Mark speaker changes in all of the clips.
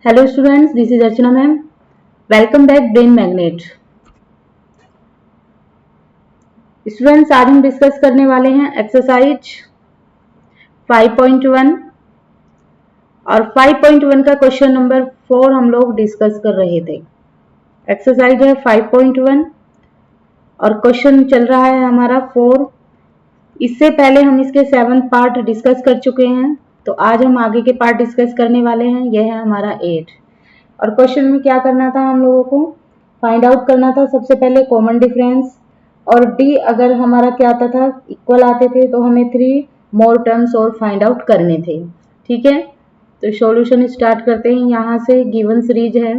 Speaker 1: Hello students, this is Archana ma'am. Welcome back brain magnet. Students, आज हम discuss करने वाले हैं एक्सरसाइज 5.1 और 5.1 का क्वेश्चन नंबर 4 हम लोग डिस्कस कर रहे थे। एक्सरसाइज है 5.1 और क्वेश्चन चल रहा है हमारा 4। इससे पहले हम इसके 7 पार्ट डिस्कस कर चुके हैं, तो आज हम आगे के पार्ट डिस्कस करने वाले हैं। यह है हमारा 8 और क्वेश्चन में क्या करना था, हम लोगों को फाइंड आउट करना था सबसे पहले कॉमन डिफरेंस, और डी अगर हमारा क्या आता था, इक्वल आते थे, तो हमें 3 मोर टर्म्स और फाइंड आउट करने थे। ठीक है, तो सॉल्यूशन स्टार्ट करते हैं। यहाँ से गिवन सीरीज है।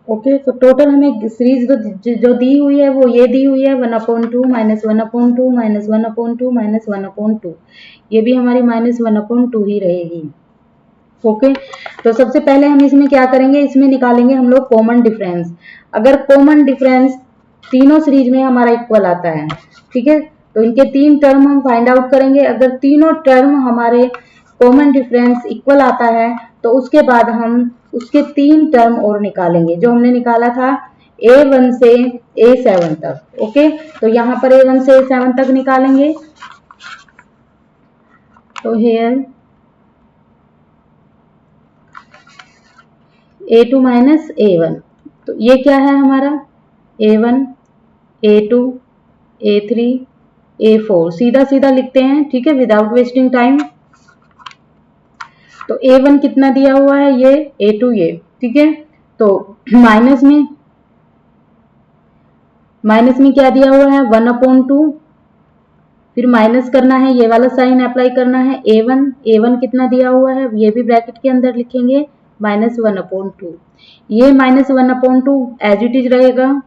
Speaker 1: ओके, तो टोटल हमें सीरीज जो दी हुई है वो ये दी हुई है 1/2 -1/2 -1/2 -1/2। ये भी हमारी -1/2 ही रहेगी। ओके, तो सबसे पहले हम इसमें क्या करेंगे, इसमें निकालेंगे हम लोग कॉमन डिफरेंस। अगर कॉमन डिफरेंस तीनों सीरीज में हमारा इक्वल आता है, ठीक है, तो इनके 3 टर्म हम फाइंड आउट करेंगे। अगर तीनों टर्म हमारे कॉमन डिफरेंस इक्वल आता है तो उसके बाद हम उसके 3 टर्म और निकालेंगे, जो हमने निकाला था A1 से A7 तक। ओके, तो यहाँ पर A1 से A7 तक निकालेंगे। तो हेयर A2 माइनस A1, तो ये क्या है हमारा A1, A2, A3, A4, सीधा सीधा लिखते हैं, ठीक है, विदाउट वेस्टिंग टाइम। तो A1 कितना दिया हुआ है, ये A2 ये, ठीक है, तो माइनस में क्या दिया हुआ है 1/2, फिर माइनस करना है, ये वाला साइन अप्लाई करना है। A1 कितना दिया हुआ है, ये भी ब्रैकेट के अंदर लिखेंगे -1/2। ये -1/2 एज इट इज रहेगा।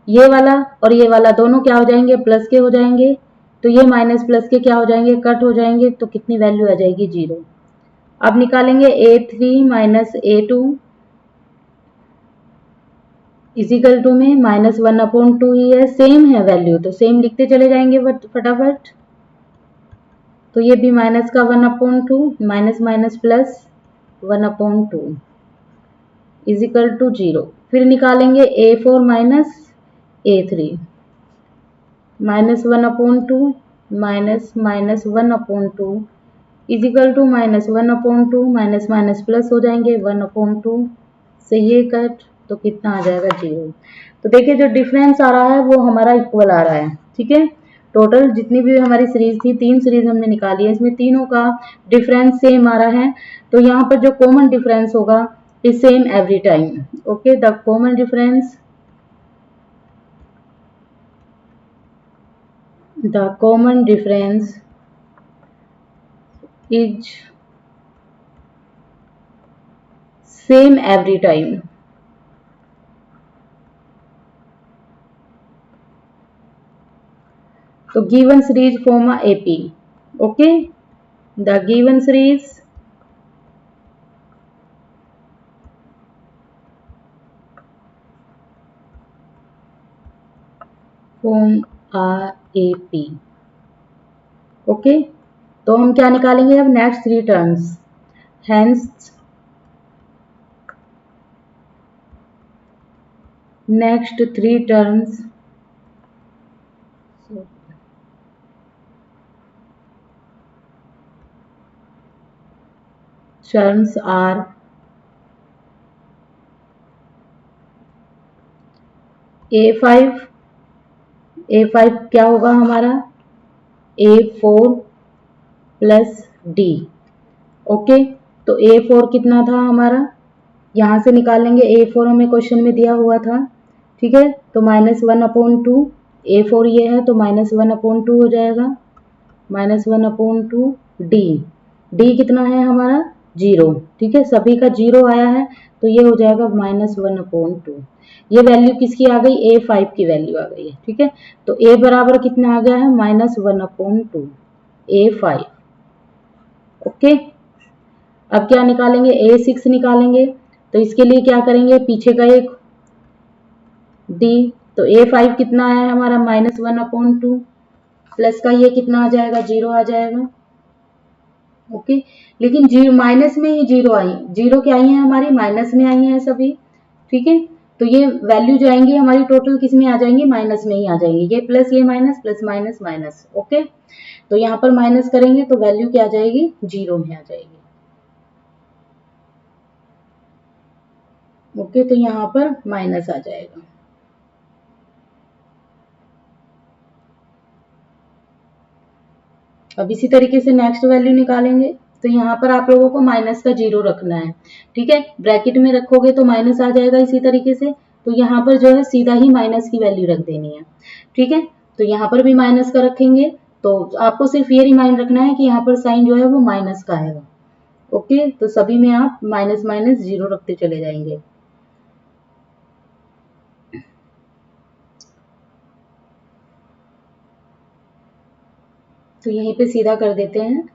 Speaker 1: ये वाला और ये वाला दोनों क्या हो जाएंगे, प्लस के हो जाएंगे, तो ये माइनस प्लस के क्या हो जाएंगे, कट हो जाएंगे, तो कितनी वैल्यू आ जाएगी 0। अब निकालेंगे A3 minus A2 is equal to में -1/2 ही है, सेम है वैल्यू, तो सेम लिखते चले जाएंगे फटाफट। तो ये भी माइनस का 1/2, minus minus plus 1/2 equal to 0। फिर निकालेंगे A4 minus A3 -1/2 minus minus 1/2 equal to -1/2, minus minus plus हो जाएंगे 1/2 से ये कट, तो कितना आ जाएगा 0। तो देखिए जो डिफरेंस आ रहा है वो हमारा इक्वल आ रहा है। ठीक है, टोटल जितनी भी हमारी सीरीज थी, 3 सीरीज हमने निकाली है, इसमें तीनों का डिफरेंस सेम आ रहा है। तो यहाँ पर जो कॉमन डिफरेंस होगा is same every time. Okay, the common difference is same every time. So given series form a AP. Okay, the given series form a AP. Okay, तो हम क्या निकालेंगे अब, next 3 terms. Hence next 3 terms are A5 क्या होगा हमारा A4 plus D. Okay, तो A4 कितना था हमारा, यहाँ से निकालेंगे। A4 हमें क्वेश्चन में दिया हुआ था, ठीक है, तो -1/2 A4 ये है, तो -1/2 हो जाएगा, -1/2 डी कितना है हमारा 0। ठीक है, सभी का 0 आया है, तो ये हो जाएगा -1/2। ये वैल्यू किसकी आ गई, A5 की वैल्यू आ गई है। ठीक है, तो A बराबर कितना आ गया है -1/2 A5। ओके, अब क्या निकालेंगे, A6 निकालेंगे। तो इसके लिए क्या करेंगे, पीछे का एक डी, तो A5 कितना है हमारा -1/2, प्लस का ये कितना आ जाएगा, 0 आ जाएगा। ओके, लेकिन जीरो माइनस में ही जीरो आई, जीरो क्या आई है हमारी, माइनस में आई है सभी। ठीक है, तो ये वैल्यू जो आएंगी हमारी टोटल किस में आ जाएंगी, माइनस में ही आ जाएंगी, ये प्लस ये minus, plus minus minus. Okay, तो यहाँ पर माइनस करेंगे तो वैल्यू क्या आ जाएगी, जीरो में आ जाएगी। ओके, तो यहाँ पर माइनस आ जाएगा। अब इसी तरीके से नेक्स्ट वैल्यू निकालेंगे, तो यहाँ पर आप लोगों को माइनस का जीरो रखना है। ठीक है, ब्रैकेट में रखोगे तो माइनस आ जाएगा इसी तरीके से, तो यहाँ पर जो है सीधा ही माइनस की वैल्यू रख देनी है। ठीक है, तो यहाँ पर भी माइनस का रखेंगे, तो आपको सिर्फ ये रिमाइंड रखना है कि यहाँ पर साइन जो है वो माइनस का आएगा। ओके, तो सभी में आप माइनस माइनस जीरो रखते चले जाएंगे। तो यहीं पे सीधा कर देते हैं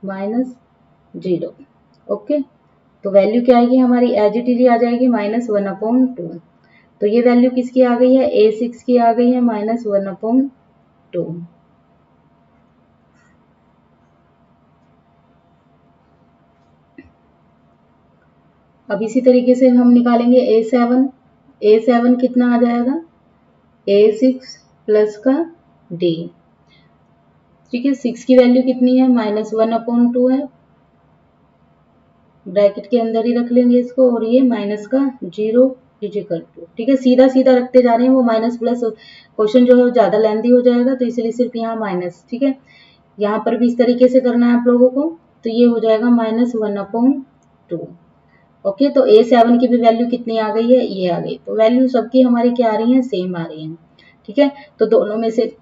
Speaker 1: -0। ओके, तो वैल्यू क्या आएगी हमारी, एज इट इज आ जाएगी -1/2। तो ये वैल्यू किसकी आ गई है, A6 की आ गई है -1/2। अब इसी तरीके से हम निकालेंगे A7 कितना आ जाएगा, A6 प्लस का D। ठीक है, 6 की वैल्यू कितनी है, -1/2 है, ब्रैकेट के अंदर ही रख लेंगे इसको, और ये माइनस का 0 इजिकल टू। ठीक है, सीधा सीधा रखते जा रहे हैं, वो माइनस प्लस क्वेश्चन जो है ज्यादा लेंथी हो जाएगा, तो इसलिए सिर्फ यहाँ माइनस। ठीक है, यहाँ पर भी इस तरीके से करना है आप लोगों को, तो ये हो जाएगा -1/2। ओके, तो A7 की भी वैल्यू कितनी आ गई है, ये आ गई। तो वैल्यू सबकी हमारी क्या आ रही है, सेम आ रही है। ठीक है, तो दोनों में से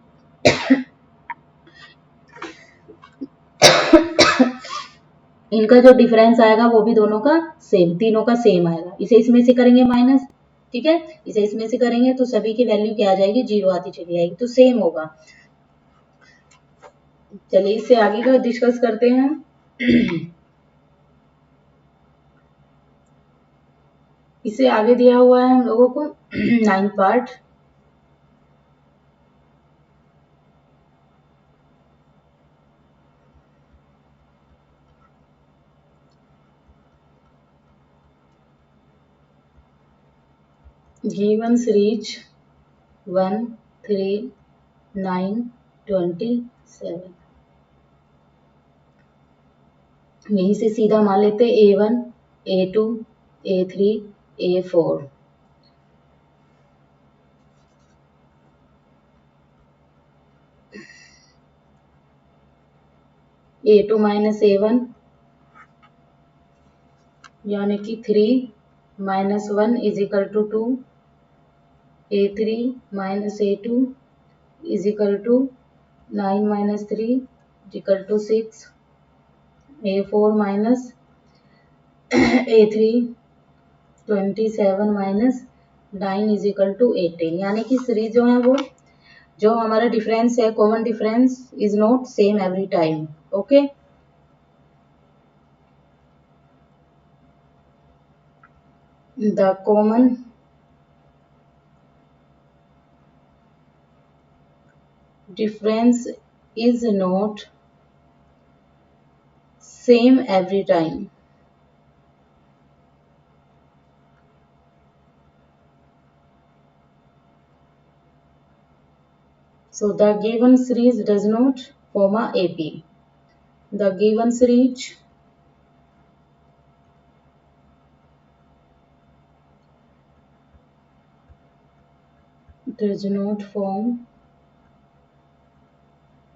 Speaker 1: इनका जो डिफरेंस आएगा वो भी दोनों का सेम, तीनों का सेम आएगा। इसे इसमें से करेंगे माइनस, ठीक है, इसे इसमें से करेंगे तो सभी की वैल्यू क्या आ जाएगी, 0 आती चली जाएगी, तो सेम होगा। चलिए इससे आगे का डिस्कस करते हैं। इसे आगे दिया हुआ है हम लोगों को 9 पार्ट। Given series 1, 3, 9, 27। यहीं से सीधा मान लेते A1, A2, A3, A4। A2 minus A1 यानी कि 3 minus 1 is equal to 2। A3 minus A2 is equal to 9 minus 3 is equal to 6। A4 minus A3 27 minus 9 is equal to 18। यानी कि series जो है वो, जो हमारा डिफरेंस है, common difference is not same every time. Okay, the common difference is not same every time. So the given series does not form a AP. The given series does not form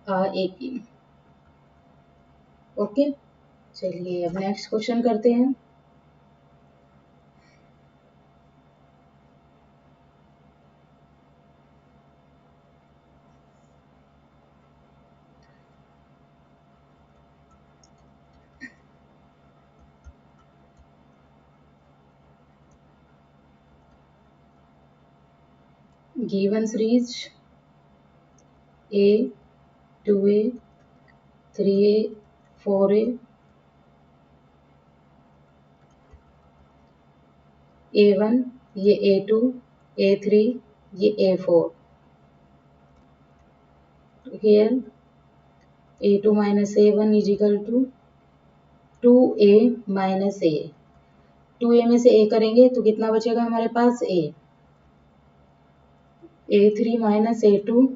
Speaker 1: a AP. Okay, चलिए अब next question करते हैं। Given series A, 2A, 3A, 4A, A1, ये A2, A3, ये A4. Here A2 minus A1 is equal to 2A minus A. 2A में से A करेंगे तो कितना बचेगा हमारे पास A. A3 minus A2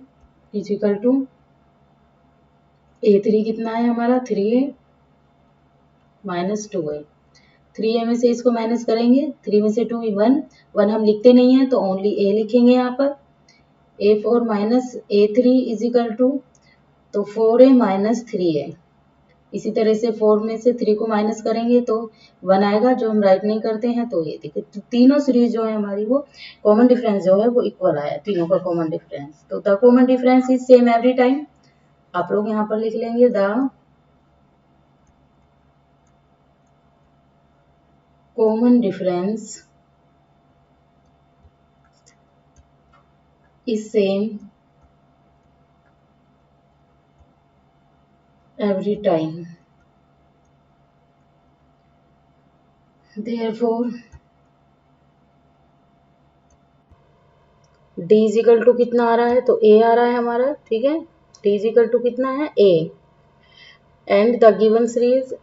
Speaker 1: is equal to A3 कितना है हमारा 3A minus 2A. 3A में से इसको माइनस करेंगे, 3 में से 2 1 हम लिखते नहीं हैं तो ओनली A लिखेंगे यहाँ पर. A4 minus A3 is equal to, तो 4A माइनस 3A. इसी तरह से 4 में से 3 को माइनस करेंगे तो 1 आएगा, जो हम राइट नहीं करते हैं. तो ये देखिए तो तीनों सीरीज जो है हमारी वो कॉमन डिफरेंस जो है वो इक्वल आया, तीनों का कॉमन डिफरेंस. तो the common difference is same every time. आप लोग यहाँ पर लिख लेंगे the common difference is same every time. Therefore d is equal to कितना आ रहा है, तो a आ रहा है हमारा. ठीक है, d is equal to कितना है a. And the given series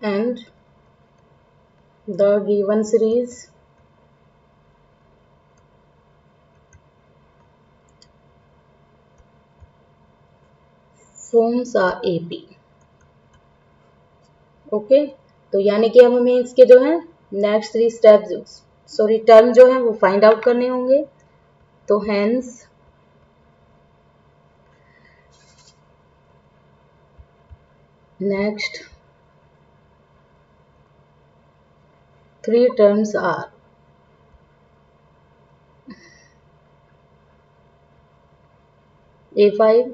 Speaker 1: forms are AP. Okay, तो यानी कि अब हमें इसके जो है नेक्स्ट 3 स्टेप्स टर्म जो है वो फाइंड आउट करने होंगे. तो hence next 3 terms are A5.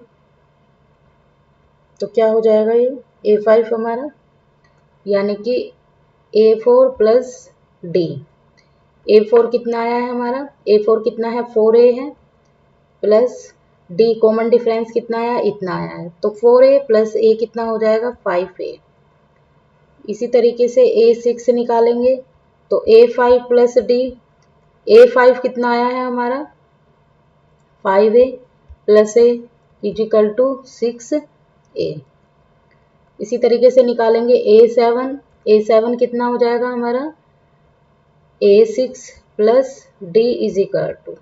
Speaker 1: तो क्या हो जाएगा ये A5 हमारा, यानी कि A4 प्लस D. A4 कितना आया है हमारा, A4 कितना है 4A है, प्लस D कॉमन डिफरेंस कितना आया, इतना आया है. तो 4A प्लस A कितना हो जाएगा 5A. इसी तरीके से A6 निकालेंगे तो A5 प्लस D. A5 कितना आया है हमारा 5A plus A is equal to 6A. इसी तरीके से निकालेंगे A7 कितना हो जाएगा हमारा A6 plus D is equal to,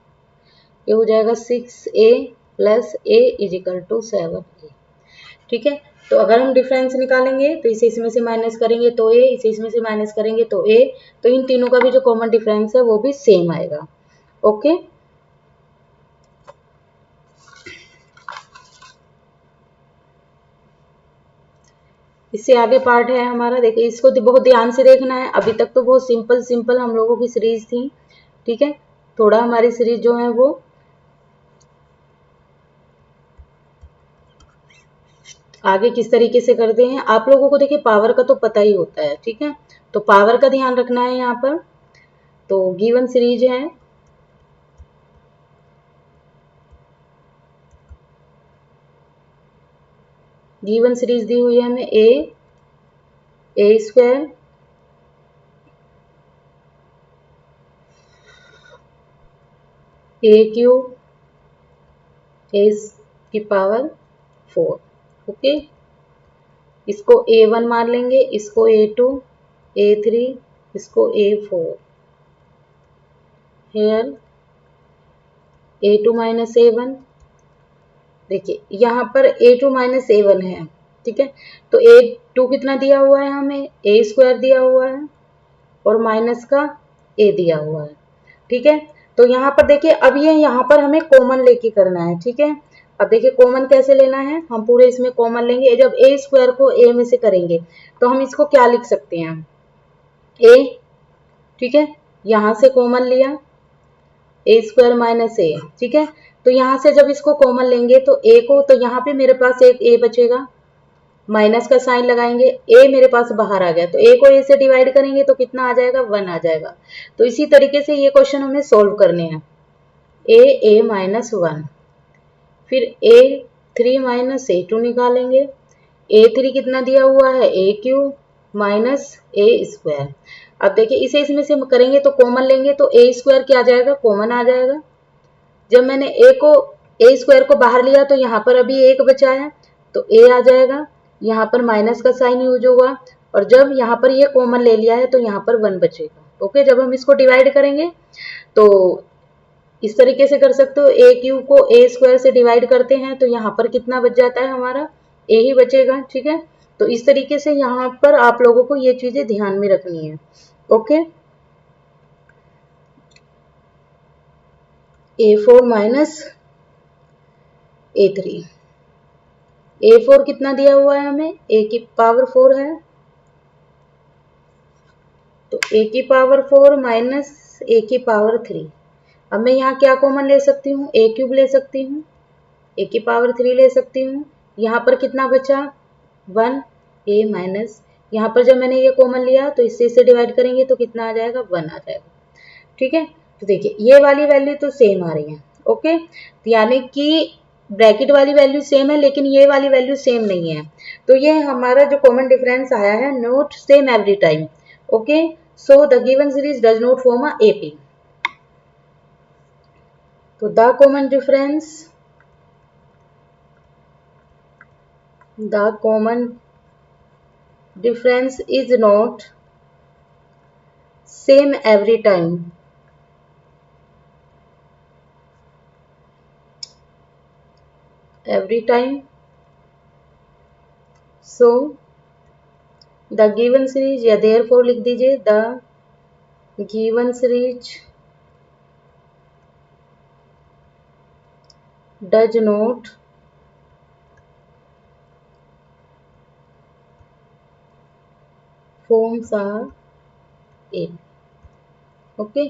Speaker 1: ये हो जाएगा 6A plus A is equal to 7A. ठीक है, तो अगर हम डिफरेंस निकालेंगे तो इसे इसमें से माइनस करेंगे तो A, इसे इसमें से माइनस करेंगे तो A, तो इन तीनों का भी जो कॉमन डिफरेंस है वो भी सेम आएगा. ओके, इससे आगे पार्ट है हमारा. देखिए इसको बहुत ध्यान से देखना है. अभी तक तो बहुत सिंपल हम लोगों की सीरीज थी. ठीक है, थोड़ा हमारी सीरीज जो है वो आगे किस तरीके से करते हैं आप लोगों को. देखिए पावर का तो पता ही होता है. ठीक है, तो पावर का ध्यान रखना है यहाँ पर. तो गिवन सीरीज है, गिवन सीरीज दी हुई है हमें ए स्क्वायर ए क्यूब ए की पावर 4. ओके, इसको A1 मान लेंगे, इसको A2, A3, इसको A4. Here A2 minus A1. देखिए यहाँ पर A2 माइनस A1 है. ठीक है, तो A2 कितना दिया हुआ है हमें, A स्क्वायर दिया हुआ है और माइनस का A दिया हुआ है. ठीक है, तो यहाँ पर देखिए अब ये यहाँ पर हमें कॉमन लेके करना है. ठीक है, अब देखिए कॉमन कैसे लेना है, हम पूरे इसमें कॉमन लेंगे. जब A स्क्वायर को A में से करेंगे तो हम इसको क्या लिख सकते हैं A. ठीक है, यहाँ से कॉमन लिया A स्क्वायर माइनस A. ठीक है, तो यहाँ से जब इसको कॉमन लेंगे तो A को, तो यहाँ पे मेरे पास एक A बचेगा, माइनस का साइन लगाएंगे, A मेरे पास बाहर आ गया तो A को A से डिवाइड करेंगे तो कितना आ जाएगा 1 आ जाएगा. तो इसी तरीके से ये क्वेश्चन हमें सोल्व करने हैं. A माइनस 1, फिर A3 माइनस A2 निकालेंगे. A3 कितना दिया हुआ है A cube minus A square. अब देखिए इसे इसमें से हम करेंगे तो कॉमन लेंगे तो ए स्क्वायर क्या आ जाएगा, कॉमन आ जाएगा। जब मैंने ए स्क्वायर को बाहर लिया तो यहाँ पर अभी एक बचा है तो ए आ जाएगा, यहाँ पर माइनस का साइन यूज होगा, और जब यहाँ पर ये कॉमन ले लिया है तो यहाँ पर 1 बचेगा। ओके, जब हम इसको डिवाइड करेंगे तो इस तरीके से कर सकते हो, ए क्यूब को ए स्क्वायर से डिवाइड करते हैं तो यहाँ पर कितना बच जाता है, हमारा ए ही बचेगा। ठीक है, तो इस तरीके से यहाँ पर आप लोगों को ये चीजें ध्यान में रखनी है। Okay, A4 minus A3, A4 कितना दिया हुआ है हमें, A की पावर 4 है, तो A की पावर 4 माइनस A की पावर 3। अब मैं यहाँ क्या कॉमन ले सकती हूँ, A क्यूब ले सकती हूँ, A की पावर 3 ले सकती हूँ। यहाँ पर कितना बचा, 1, A माइनस, यहाँ पर जब मैंने ये कॉमन लिया तो इससे इसे डिवाइड करेंगे तो कितना आ जाएगा, 1 आ जाएगा। ठीक है, तो देखिए ये वाली वैल्यू तो सेम आ रही है। ओके, तो यानी कि ब्रैकेट वाली वैल्यू सेम है लेकिन ये वाली वैल्यू सेम नहीं है, तो ये हमारा जो कॉमन डिफरेंस आया है, not same every time. Okay, so the given series does not form a AP. तो the common difference is not same every time. So the given series, या therefore लिख दीजिए, the given series does not forms a AP. Okay,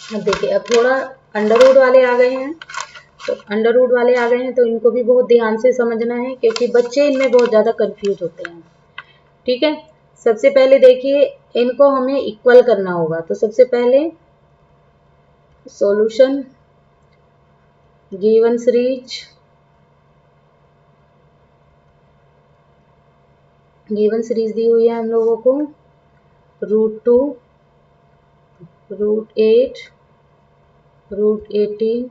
Speaker 1: अब देखिए अब थोड़ा under root वाले आ गए हैं, तो अंडर रूट वाले आ गए हैं तो इनको भी बहुत ध्यान से समझना है क्योंकि बच्चे इनमें बहुत ज़्यादा कंफ्यूज होते हैं। ठीक है, सबसे पहले देखिए इनको हमें इक्वल करना होगा, तो सबसे पहले सॉल्यूशन गिवन सीरीज दी हुई है हम लोगों को, √2, √8, √18,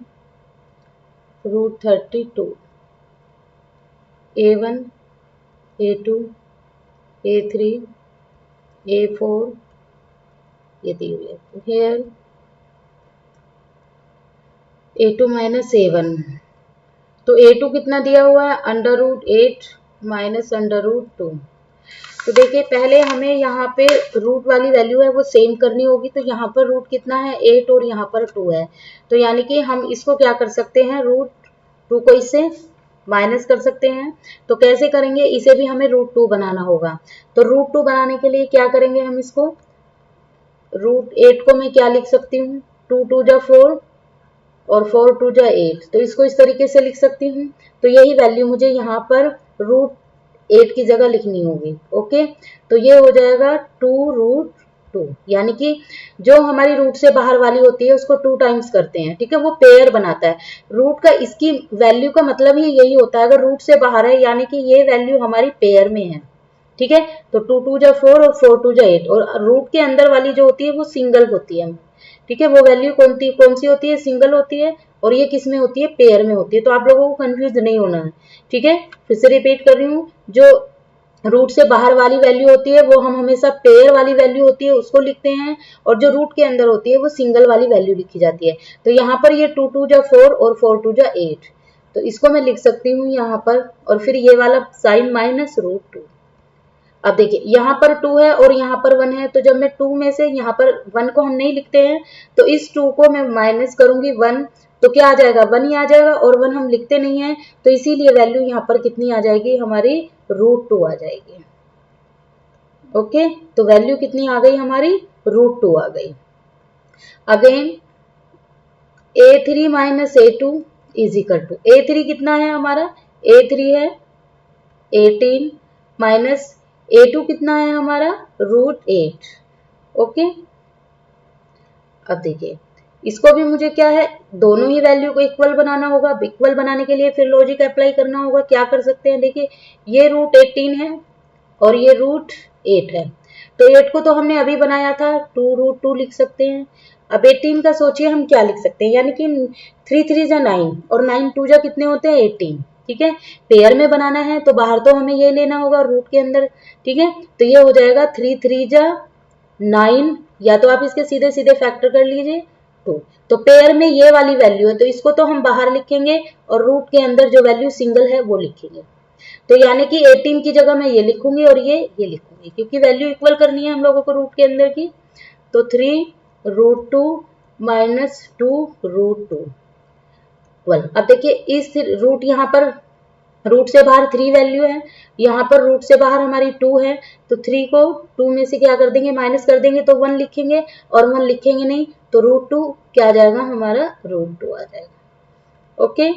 Speaker 1: √32, A1, A2, A3, A4 ये दी हुई है। Here A2 माइनस A1, तो A2 कितना दिया हुआ है, √8 माइनस √2। तो देखिए पहले हमें यहाँ पे रूट वाली वैल्यू है वो सेम करनी होगी, तो यहाँ पर रूट कितना है, 8 और यहाँ पर 2 है, तो यानी कि हम इसको क्या कर सकते हैं, √2 को इससे माइनस कर सकते हैं। तो कैसे करेंगे, इसे भी हमें √2 बनाना होगा, तो √2 बनाने के लिए क्या करेंगे हम इसको, √8 को मैं क्या लिख सकती हूँ, 2 2 जा 4 और 4 2 जा 8, तो इसको इस तरीके से लिख सकती हूँ। तो यही वैल्यू मुझे यहाँ पर √8 की जगह लिखनी होगी। ओके, तो ये हो जाएगा 2√2, यानी कि जो हमारी रूट से बाहर वाली होती है उसको 2 टाइम्स करते हैं। ठीक है, वो पेयर बनाता है रूट का, इसकी वैल्यू का मतलब ही यही होता है, अगर रूट से बाहर है यानी कि ये वैल्यू हमारी पेयर में है। ठीक है, तो 2 2 जा 4 और 4 2 जा 8, और रूट के अंदर वाली जो होती है वो सिंगल होती है। ठीक है, वो वैल्यू कौन सी होती है, सिंगल होती है, और ये किस में होती है, पेयर में होती है। तो आप लोगों को कंफ्यूज नहीं होना है। ठीक है, फिर से रिपीट कर रही हूँ, जो रूट से बाहर वाली वैल्यू होती है वो हम हमेशा पेयर वाली वैल्यू होती है उसको लिखते हैं, और जो रूट के अंदर होती है वो सिंगल वाली वैल्यू लिखी जाती है। तो यहाँ पर ये 2 2 जा 4 और 4 2 जा 8, तो इसको मैं लिख सकती हूँ यहाँ पर, और फिर ये वाला साइन माइनस √2। अब देखिए यहाँ पर 2 है और यहाँ पर 1 है, तो जब मैं 2 में से यहाँ पर 1 को हम नहीं लिखते हैं, तो इस 2 को मैं माइनस करूंगी 1, तो क्या आ जाएगा, 1 ही आ जाएगा, और 1 हम लिखते नहीं है, तो इसीलिए वैल्यू यहाँ पर कितनी आ जाएगी, हमारी √2 आ जाएगी। ओके, तो वैल्यू कितनी आ गई हमारी, √2 आ गई। Again A3 minus A2 is equal to, A3 कितना है हमारा, A3 है 18 माइनस A2 कितना है हमारा, √8। ओके, अब देखिए इसको भी मुझे क्या है, दोनों ही वैल्यू को इक्वल बनाना होगा। इक्वल बनाने के लिए फिर लॉजिक अप्लाई करना होगा। क्या कर सकते हैं, देखिए ये √18 है और ये √8 है। तो 8 को तो हमने अभी बनाया था, 2√2 लिख सकते हैं। अब 18 का सोचिए हम क्या लिख सकते हैं, यानी कि 3 3 जा 9 और 9 2 जा कितने होते हैं 18। ठीक है, पेयर में बनाना है तो बाहर तो हमें ये लेना होगा रूट के अंदर। ठीक है, तो ये हो जाएगा 3 3 जा 9, या तो आप इसके सीधे सीधे फैक्टर कर लीजिए 2। तो पेयर में ये वाली वैल्यू है तो इसको तो हम बाहर लिखेंगे और रूट के अंदर जो वैल्यू सिंगल है वो लिखेंगे। तो यानी कि 18 की जगह मैं ये लिखूंगी और ये लिखूंगी, क्योंकि वैल्यू इक्वल करनी है हम लोगों को रूट के अंदर की। तो 3√2 माइनस 2√2 12। अब देखिए इस रूट, यहाँ पर रूट से बाहर 3 वैल्यू है, यहाँ पर रूट से बाहर हमारी 2 है। तो 3 को 2 में से क्या कर देंगे, माइनस कर देंगे तो 1 लिखेंगे, और 1 लिखेंगे नहीं तो √2 क्या आ जाएगा हमारा, √2 आ जाएगा। ओके,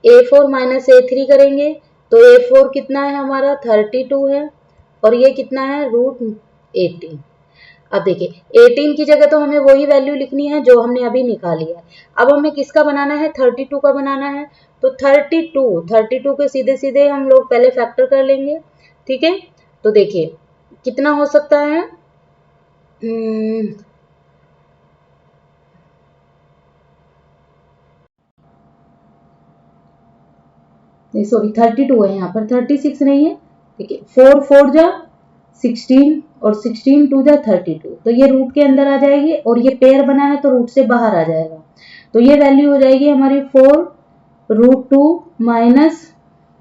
Speaker 1: A4 माइनस A3 करेंगे तो A4 कितना है हमारा 32 है, और ये कितना है √18। अब देखिए 18 की जगह तो हमें वही वैल्यू लिखनी है जो हमने अभी निकाली है। अब हमें किसका बनाना है, 32 का बनाना है। तो 32 के सीधे सीधे हम लोग पहले फैक्टर कर लेंगे। ठीक है, तो देखिए कितना हो सकता है, नहीं सॉरी 32 है, यहाँ पर 36 नहीं है। ठीक है, 4 4 जा 16 और 16 2 जा 32, तो ये रूट के अंदर आ जाएगी, और ये पेयर बना है तो रूट से बाहर आ जाएगा। तो ये वैल्यू हो जाएगी हमारी 4√2 माइनस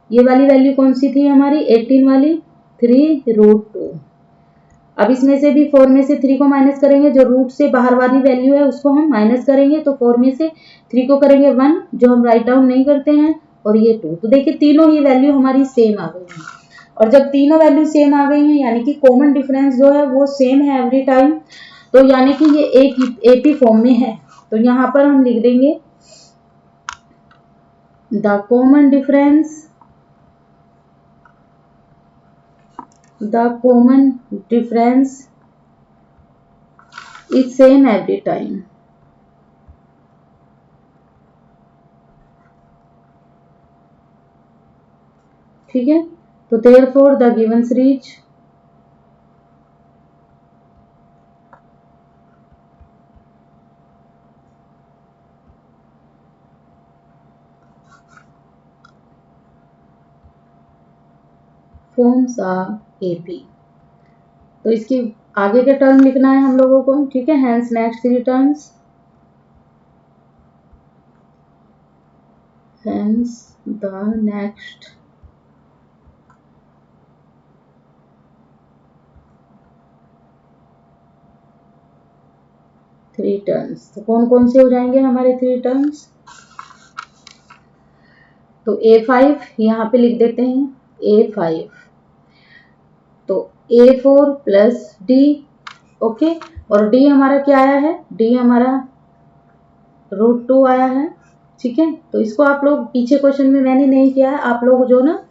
Speaker 1: ये वाली वैल्यू कौन सी थी हमारी 18 वाली, 3√2। अब इसमें से भी 4 में से 3 को माइनस करेंगे, जो रूट से बाहर वाली वैल्यू है उसको हम माइनस करेंगे, तो 4 में से 3 को करेंगे 1, जो हम राइट डाउन नहीं करते हैं, और ये 2। तो देखिए तीनों ही वैल्यू हमारी सेम आ गई है, और जब तीनों वैल्यू सेम आ गई हैं यानी कि कॉमन डिफरेंस जो है वो सेम है एवरी टाइम, तो यानी कि ये एक एपी फॉर्म में है। तो यहाँ पर हम लिख देंगे the common difference is same every time. ठीक है, तो therefore the given series forms are AP। तो इसकी आगे का टर्म लिखना है हम लोगों को। ठीक है, hence next 3 terms, hence the next 3 terms. तो कौन कौन से हो जाएंगे हमारे 3 टर्म्स, तो A5 यहाँ पे लिख देते हैं A5, तो A4 प्लस D। ओके, और D हमारा क्या आया है, D हमारा √2 आया है। ठीक है, तो इसको आप लोग पीछे क्वेश्चन में मैंने नहीं किया है, आप लोग जो ना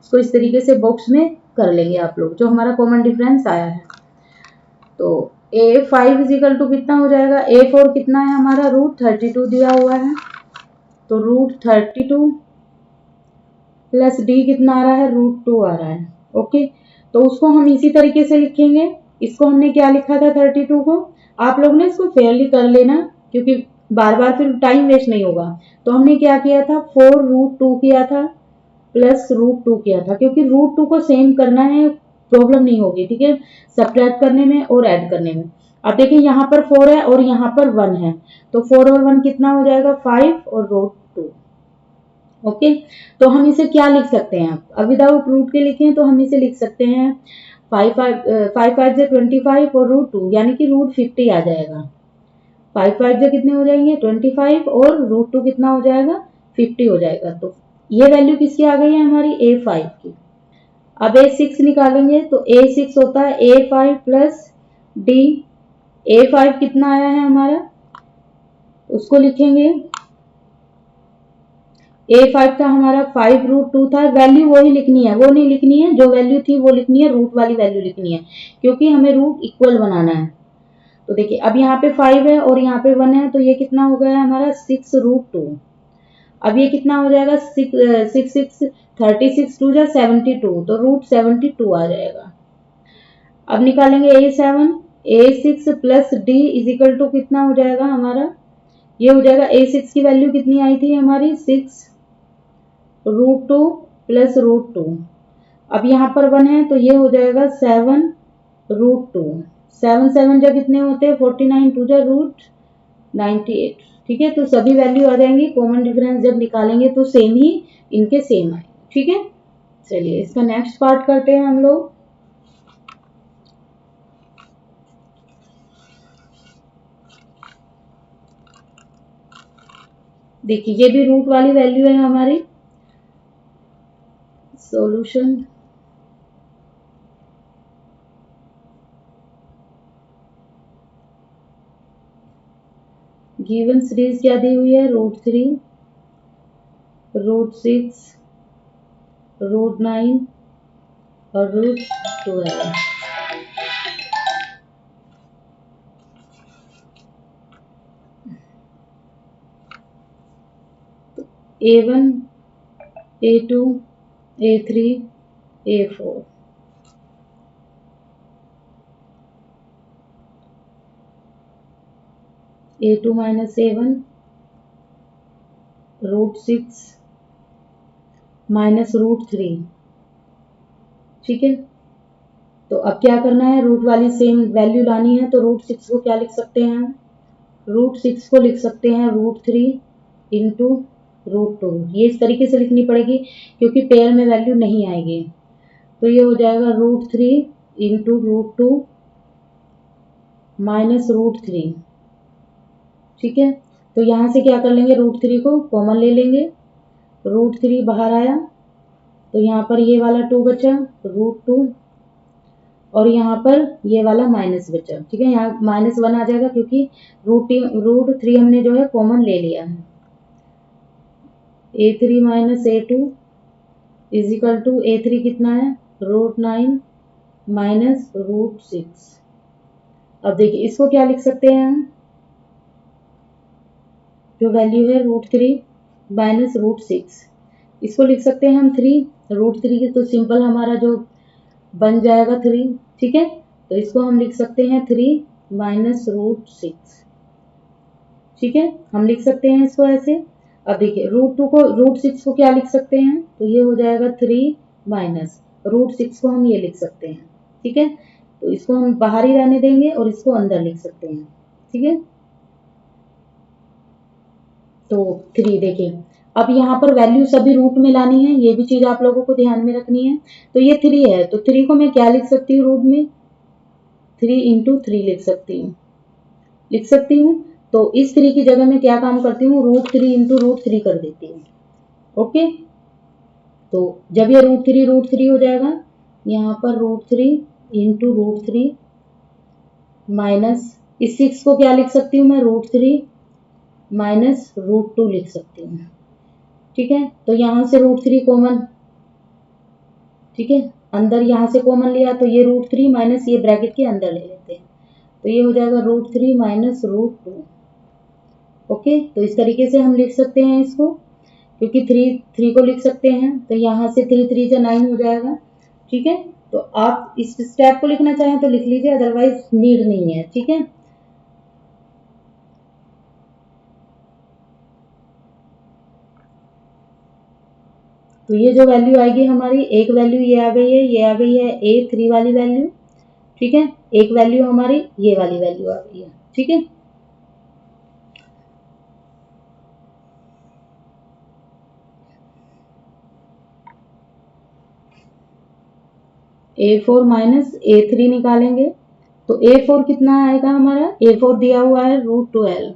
Speaker 1: इसको इस तरीके से बॉक्स में कर लेंगे आप लोग, जो हमारा कॉमन डिफरेंस आया है। तो A5 इजिकल टू कितना हो जाएगा, A4 कितना है हमारा √32 दिया हुआ है, तो √32 प्लस D कितना आ रहा है, √2 आ रहा है। ओके, तो उसको हम इसी तरीके से लिखेंगे। इसको हमने क्या लिखा था 32 को, आप लोग ना इसको फेयरली कर लेना, क्योंकि बार बार फिर टाइम वेस्ट नहीं होगा। तो हमने क्या किया था, 4√2 किया था प्लस √2 किया था, क्योंकि √2 को सेम करना है, प्रॉब्लम नहीं होगी। ठीक है, सब्ट्रैक्ट करने में और ऐड करने में। अब देखिए यहाँ पर 4 है और यहाँ पर 1 है, तो 4 और 1 कितना हो जाएगा 5 और √2। ओके, तो हम इसे क्या लिख सकते हैं, अब विदाउट रूट के लिखें तो हम इसे लिख सकते हैं 5 5 से 25 और √2, यानी कि √50 आ जाएगा। 5 5 से कितने हो जाएंगे 25 और √2 कितना हो जाएगा 50 हो जाएगा। तो ये वैल्यू किसकी आ गई है हमारी A5 की। अब A6 निकालेंगे तो A6 होता है A5 प्लस D। A5 कितना आया है हमारा, उसको लिखेंगे, A5 का हमारा 5√2 था, वैल्यू वही लिखनी है, वो नहीं लिखनी है जो वैल्यू थी वो लिखनी है, रूट वाली वैल्यू लिखनी है, क्योंकि हमें रूट इक्वल बनाना है। तो देखिए अब यहाँ पे 5 है और यहाँ पे 1 है, तो ये कितना हो गया हमारा 6√2। अब ये कितना हो जाएगा 36 टू जा 72, तो √72 आ जाएगा। अब निकालेंगे A6 plus D is equal to कितना हो जाएगा हमारा, ये हो जाएगा A6 की वैल्यू कितनी आई थी हमारी 6√2 प्लस √2। अब यहाँ पर 1 है तो ये हो जाएगा 7√2। 7 7 जा कितने होते हैं 49, 2 जा √98। ठीक है, तो सभी वैल्यू आ जाएंगी। कॉमन डिफरेंस जब निकालेंगे तो सेम ही इनके सेम आए। ठीक है, चलिए इसका नेक्स्ट पार्ट करते हैं हम लोग। देखिए ये भी रूट वाली वैल्यू है हमारी। सॉल्यूशन गिवन सीरीज क्या दी हुई है, √3, √6, √9 और √12। A1, A2, A3, A4। A2 minus A1 √6 minus √3। ठीक है, तो अब क्या करना है, रूट वाली सेम वैल्यू लानी है। तो √6 को क्या लिख सकते हैं, √6 को लिख सकते हैं √3 इंटू √2। ये इस तरीके से लिखनी पड़ेगी क्योंकि पेयर में वैल्यू नहीं आएगी। तो ये हो जाएगा √3 इंटू √2 माइनस √3। ठीक है, तो यहाँ से क्या कर लेंगे, √3 को कॉमन ले लेंगे। √3 बाहर आया तो यहाँ पर ये वाला 2 बचा, √2, और यहाँ पर ये वाला माइनस बचा। ठीक है, यहाँ -1 आ जाएगा क्योंकि √3 हमने जो है कॉमन ले लिया है। A3 minus A2 is equal to A3 कितना है √9 माइनस √6। अब देखिए इसको क्या लिख सकते हैं हम, जो वैल्यू है √3 माइनस √6, इसको लिख सकते हैं हम 3। √3 के तो सिंपल हमारा जो बन जाएगा 3। ठीक है, तो इसको हम लिख सकते हैं 3 माइनस √6। ठीक है, हम लिख सकते हैं इसको ऐसे। अब देखिए √2 को √6 को क्या लिख सकते हैं, तो ये हो जाएगा 3 माइनस √6 को हम ये लिख सकते हैं। ठीक है, तो इसको हम बाहर ही रहने देंगे और इसको अंदर लिख सकते हैं। ठीक है, तो 3 देखिए अब यहाँ पर वैल्यू सभी रूट में लानी है, ये भी चीज आप लोगों को ध्यान में रखनी है। तो ये 3 है, तो 3 को मैं क्या लिख सकती हूँ रूट में, 3 इंटू 3 लिख सकती हूँ। तो इस 3 की जगह मैं क्या काम करती हूँ, √3 इंटू √3 कर देती हूँ। ओके, तो जब ये √3 हो जाएगा, यहाँ पर √3 इंटू √3 माइनस इस 6 को क्या लिख सकती हूँ मैं, √3 माइनस √2 लिख सकती हूँ। ठीक है, तो यहाँ से √3 कॉमन, ठीक है, अंदर यहाँ से कॉमन लिया तो ये √3 माइनस ये ब्रैकेट के अंदर ले लेते हैं, तो ये हो जाएगा √3 माइनस √2। ओके, तो इस तरीके से हम लिख सकते हैं इसको, क्योंकि 3 को लिख सकते हैं, तो यहाँ से 3 3 से 9 हो जाएगा। ठीक है, तो आप इस स्टेप को लिखना चाहें तो लिख लीजिए, अदरवाइज नीड नहीं है। ठीक है, तो ये जो वैल्यू आएगी हमारी, एक वैल्यू ये आ गई है, ये आ गई है A3 वाली वैल्यू। ठीक है, एक वैल्यू हमारी ये वाली वैल्यू आ गई है। ठीक है, A4 माइनस A3 निकालेंगे तो A4 कितना आएगा हमारा, A4 दिया हुआ है √12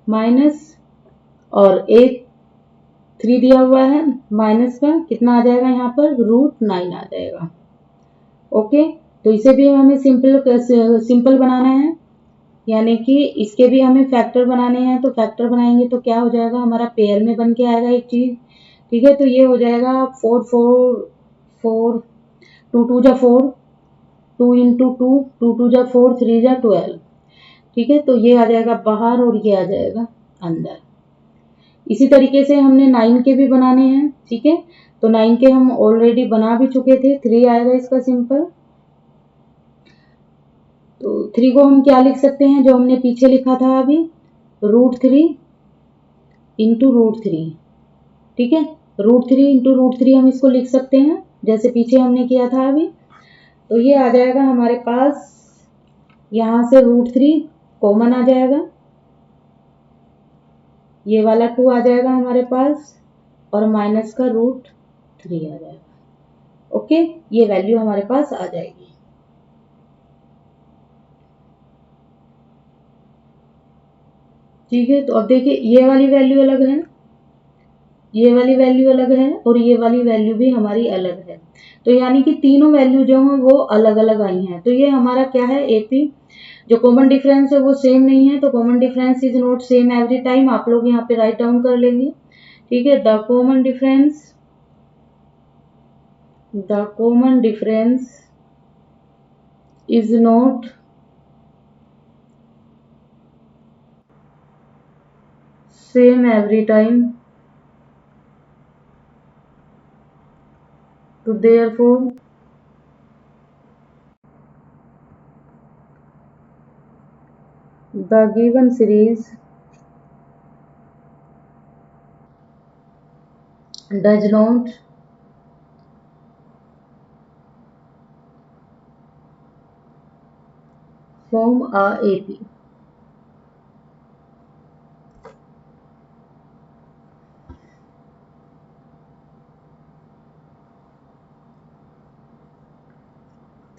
Speaker 1: माइनस, और A3 दिया हुआ है माइनस का कितना आ जाएगा, यहाँ पर √9 आ जाएगा। ओके, तो इसे भी हमें सिंपल बनाना है, यानी कि इसके भी हमें फैक्टर बनाने हैं। तो फैक्टर बनाएंगे तो क्या हो जाएगा, हमारा पेयर में बन के आएगा एक चीज। ठीक है, तो ये हो जाएगा 4 4 4 2 2 जा 4 2 इंटू 2, 2 जा 4, 3 जा 12। ठीक है, तो ये आ जाएगा बाहर और ये आ जाएगा अंदर। इसी तरीके से हमने 9 के भी बनाने हैं। ठीक है, तो 9 के हम ऑलरेडी बना भी चुके थे। 3 आएगा इसका सिंपल। तो 3 को हम क्या लिख सकते हैं जो हमने पीछे लिखा था अभी, √3 इंटू √3। ठीक है, √3 इंटू √3 हम इसको लिख सकते हैं जैसे पीछे हमने किया था अभी। तो ये आ जाएगा हमारे पास, यहां से √3 कॉमन आ जाएगा, ये वाला 2 आ जाएगा हमारे पास और माइनस का √3 आ जाएगा। ओके, ये वैल्यू हमारे पास आ जाएगी। ठीक है, तो अब देखिए ये वाली वैल्यू अलग है, ये वाली वैल्यू अलग है और ये वाली वैल्यू भी हमारी अलग है। तो यानी कि तीनों वैल्यू जो है वो अलग अलग आई हैं। तो ये हमारा क्या है, एपी जो कॉमन डिफरेंस है वो सेम नहीं है। तो common difference is not same every time, आप लोग यहाँ पे राइट डाउन कर लेंगे। ठीक है, the common difference is not same every time, तो therefore the given series does not form a AP।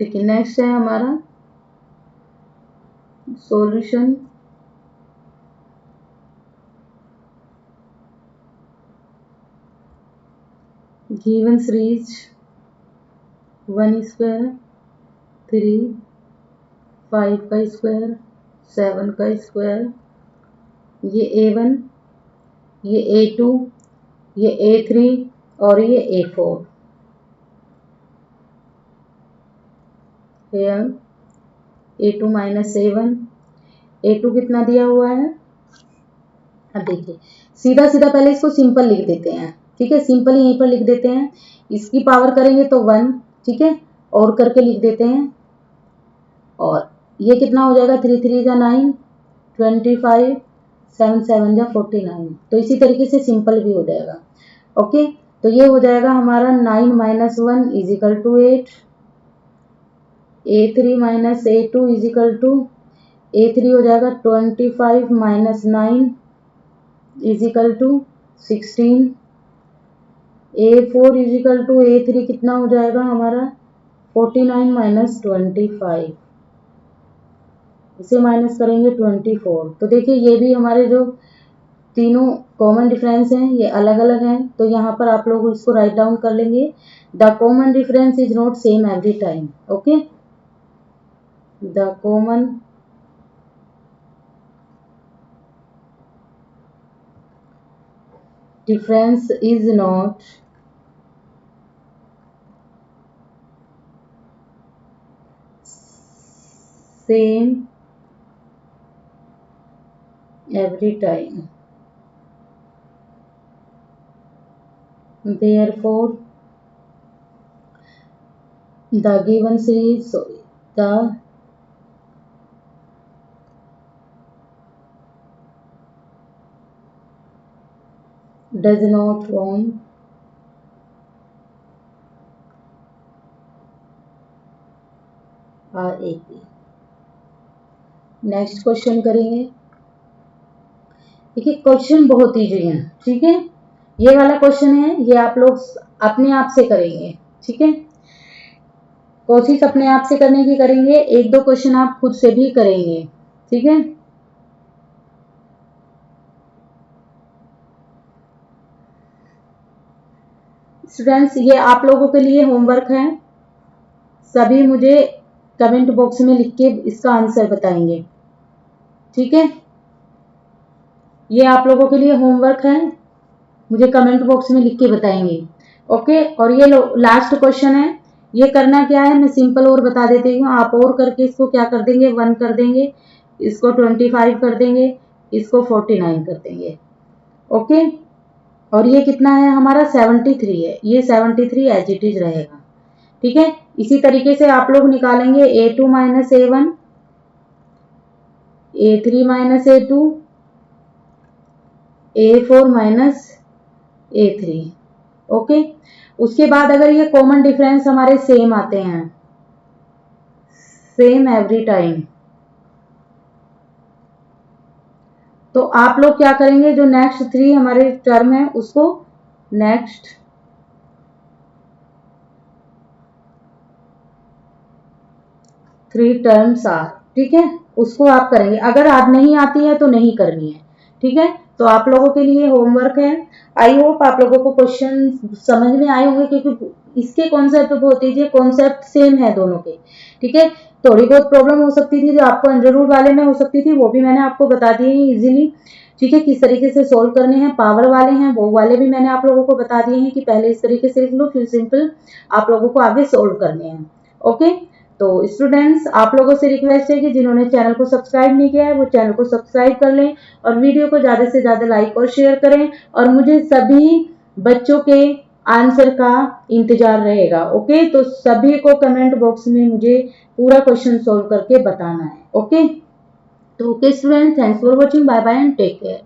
Speaker 1: देखिए नेक्स्ट है हमारा सॉल्यूशन गिवन सीरीज 1 स्क्वायर 3 5 का स्क्वायर 7 का स्क्वायर, ये A1, ये A2, ये A3 और ये A4। A2 minus A1, A2 कितना दिया हुआ है। अब देखिए सीधा सीधा पहले इसको सिंपल लिख देते हैं। ठीक है, सिंपल यहीं पर लिख देते हैं, इसकी पावर करेंगे तो 1। ठीक है, और करके लिख देते हैं, और ये कितना हो जाएगा, 3 3 जा 9, 25, 7 7 जा 49। तो इसी तरीके से सिंपल भी हो जाएगा। ओके, तो ये हो जाएगा हमारा 9 minus 1 is equal to 8, A3 minus A2 is equal to, A3 हो जाएगा 25 minus 9 is equal to 16, A4 is equal to A3 कितना हो जाएगा हमारा 49 माइनस 25, इसे माइनस करेंगे 24। तो देखिए ये भी हमारे जो तीनों कॉमन डिफरेंस हैं ये अलग अलग हैं। तो यहाँ पर आप लोग इसको राइट डाउन कर लेंगे, the common difference is not same every time. Okay, the common difference is not same every time, therefore the given series, the does not form RAP। Next question करेंगे। देखिए क्वेश्चन बहुत easy है। ठीक है, ये वाला क्वेश्चन है, ये आप लोग अपने आप से करेंगे। ठीक है, कोशिश अपने आप से करने की करेंगे, एक दो क्वेश्चन आप खुद से भी करेंगे। ठीक है, स्टूडेंट्स ये आप लोगों के लिए होमवर्क है, सभी मुझे कमेंट बॉक्स में लिख के इसका आंसर बताएंगे। ठीक है, ये आप लोगों के लिए होमवर्क है, मुझे कमेंट बॉक्स में लिख के बताएंगे। ओके, और ये लास्ट क्वेश्चन है, ये करना क्या है, मैं सिंपल और बता देती हूँ। आप और करके इसको क्या कर देंगे, 1 कर देंगे, इसको 25 कर देंगे, इसको 49 कर देंगे। ओके, और ये कितना है हमारा 73 है, ये 73 एज इट इज रहेगा। ठीक है, इसी तरीके से आप लोग निकालेंगे A2 minus A1, A3 minus A2, A4 minus A3। Okay, उसके बाद अगर ये कॉमन डिफरेंस हमारे सेम आते हैं, सेम एवरी टाइम, तो आप लोग क्या करेंगे, जो नेक्स्ट 3 हमारे टर्म है उसको नेक्स्ट 3 टर्म्स आर, ठीक है, उसको आप करेंगे। अगर आप नहीं आती है तो नहीं करनी है। ठीक है, तो आप लोगों के लिए होमवर्क है। आई होप आप लोगों को क्वेश्चन समझ में आए होंगे, क्योंकि इसके कॉन्सेप्ट बहुत ईजी है, कॉन्सेप्ट सेम है दोनों के। ठीक है, थोड़ी बहुत प्रॉब्लम हो सकती थी जो आपको अंडर रूट वाले में हो सकती थी, वो भी मैंने आपको बता दिए हैं इजीली। ठीक है, किस तरीके से सोल्व करने हैं, पावर वाले हैं वो वाले भी मैंने आप लोगों को बता दिए हैं कि पहले इस तरीके से लिख लो, फिर सिंपल आप लोगों को आगे सोल्व करने हैं। ओके, तो स्टूडेंट्स आप लोगों से रिक्वेस्ट है कि जिन्होंने चैनल को सब्सक्राइब नहीं किया है वो चैनल को सब्सक्राइब कर लें, और वीडियो को ज़्यादा से ज़्यादा लाइक और शेयर करें, और मुझे सभी बच्चों के आंसर का इंतजार रहेगा। ओके, तो सभी को कमेंट बॉक्स में मुझे पूरा क्वेश्चन सोल्व करके बताना है। ओके, तो okay student, thanks for watching, bye bye and take care.